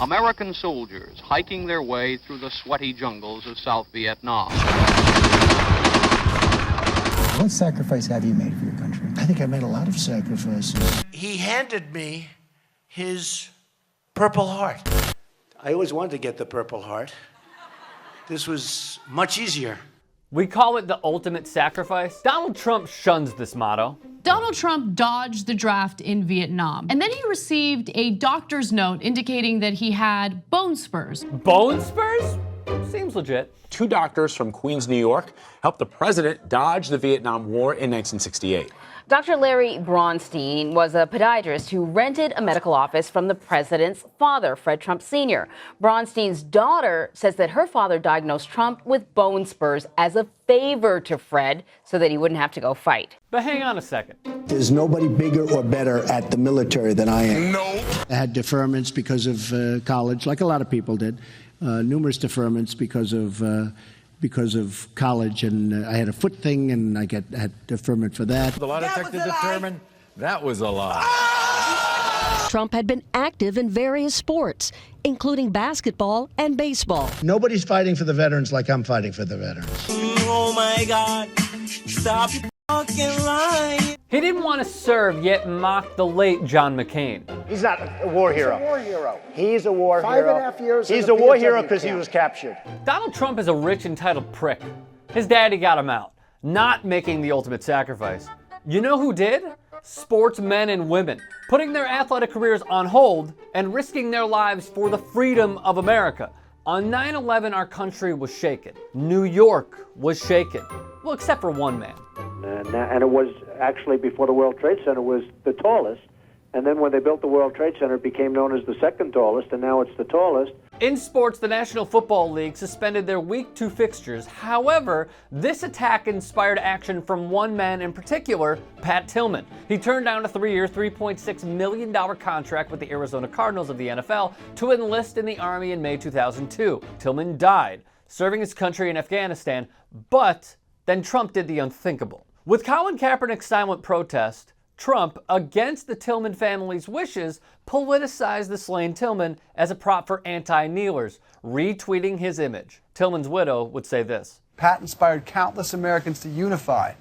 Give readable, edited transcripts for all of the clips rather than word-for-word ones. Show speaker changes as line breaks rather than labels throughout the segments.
American soldiers hiking their way through the sweaty jungles of South Vietnam.
What sacrifice have you made for your country?
I think I made a lot of sacrifices.
He handed me his Purple Heart. I always wanted to get the Purple Heart. This was much easier.
We call it the ultimate sacrifice. Donald Trump shuns this motto.
Donald Trump dodged the draft in Vietnam, and then he received a doctor's note indicating that he had bone spurs.
Bone spurs? Seems legit.
2 doctors from Queens, New York, helped the president dodge the Vietnam War in 1968.
Dr. Larry Braunstein was a podiatrist who rented a medical office from the president's father, Fred Trump Sr. Braunstein's daughter says that her father diagnosed Trump with bone spurs as a favor to Fred so that he wouldn't have to go fight.
But hang on a second.
There's nobody bigger or better at the military than I am.
No.
I had deferments because of college, like a lot of people did. Numerous deferments because of college, and I had a foot thing, and I had deferment for that.
The lie detector determined that was a lie.
Trump had been active in various sports, including basketball and baseball.
Nobody's fighting for the veterans like I'm fighting for the veterans.
Oh my God, stop fucking lying.
He didn't want to serve, yet mocked the late John McCain.
He's not a war hero. He's a war hero. He's a war hero.
5.5 years.
He's a war hero because he was captured.
Donald Trump is a rich, entitled prick. His daddy got him out, not making the ultimate sacrifice. You know who did? Sportsmen and women, putting their athletic careers on hold and risking their lives for the freedom of America. On 9/11, our country was shaken. New York was shaken. Well, except for one man.
And it was actually, before the World Trade Center, was the tallest. And then when they built the World Trade Center, it became known as the second tallest, and now it's the tallest.
In sports, the National Football League suspended their Week 2 fixtures. However, this attack inspired action from one man in particular, Pat Tillman. He turned down a 3-year, $3.6 million contract with the Arizona Cardinals of the NFL to enlist in the Army in May 2002. Tillman died, serving his country in Afghanistan, but then Trump did the unthinkable. With Colin Kaepernick's silent protest, Trump, against the Tillman family's wishes, politicized the slain Tillman as a prop for anti-kneelers, retweeting his image. Tillman's widow would say this.
Pat inspired countless Americans to unify.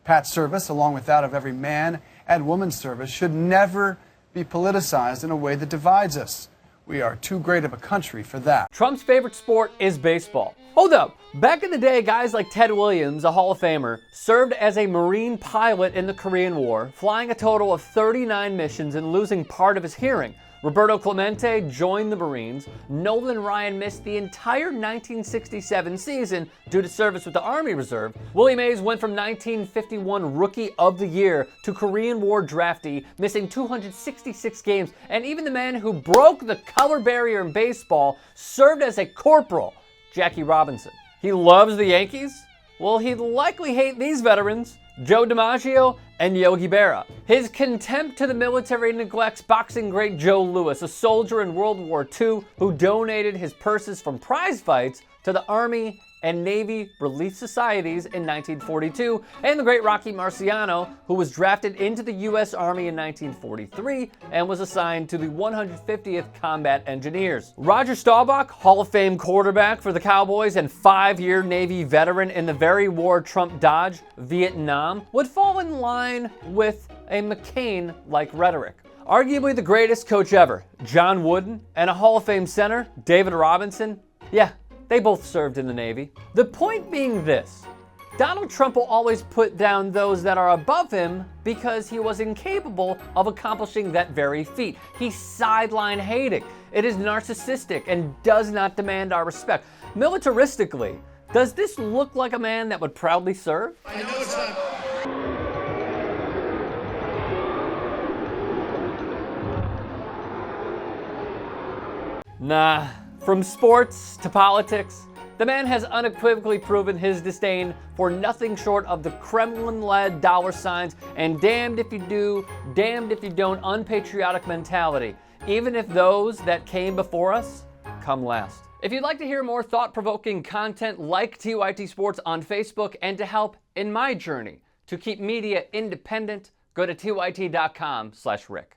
Pat's service, along with that of every man and woman's service, should never be politicized in a way that divides us. We are too great of a country for that.
Trump's favorite sport is baseball. Hold up. Back in the day, guys like Ted Williams, a Hall of Famer, served as a Marine pilot in the Korean War, flying a total of 39 missions and losing part of his hearing. Roberto Clemente joined the Marines. Nolan Ryan missed the entire 1967 season due to service with the Army Reserve. Willie Mays went from 1951 Rookie of the Year to Korean War draftee, missing 266 games. And even the man who broke the color barrier in baseball served as a corporal, Jackie Robinson. He loves the Yankees? Well, he'd likely hate these veterans, Joe DiMaggio and Yogi Berra. His contempt to the military neglects boxing great Joe Louis, a soldier in World War II who donated his purses from prize fights to the Army and Navy Relief Societies in 1942, and the great Rocky Marciano, who was drafted into the U.S. Army in 1943 and was assigned to the 150th Combat Engineers. Roger Staubach, Hall of Fame quarterback for the Cowboys and 5-year Navy veteran in the very war Trump dodged, Vietnam, would fall in line with a McCain-like rhetoric. Arguably the greatest coach ever, John Wooden, and a Hall of Fame center, David Robinson, they both served in the Navy. The point being this: Donald Trump will always put down those that are above him because he was incapable of accomplishing that very feat. He's sideline hating. It is narcissistic and does not demand our respect. Militaristically, does this look like a man that would proudly serve?
I know it's not.
Nah. From sports to politics, the man has unequivocally proven his disdain for nothing short of the Kremlin-led dollar signs and damned if you do, damned if you don't unpatriotic mentality, even if those that came before us come last. If you'd like to hear more thought-provoking content like TYT Sports on Facebook and to help in my journey to keep media independent, go to tyt.com/Rick.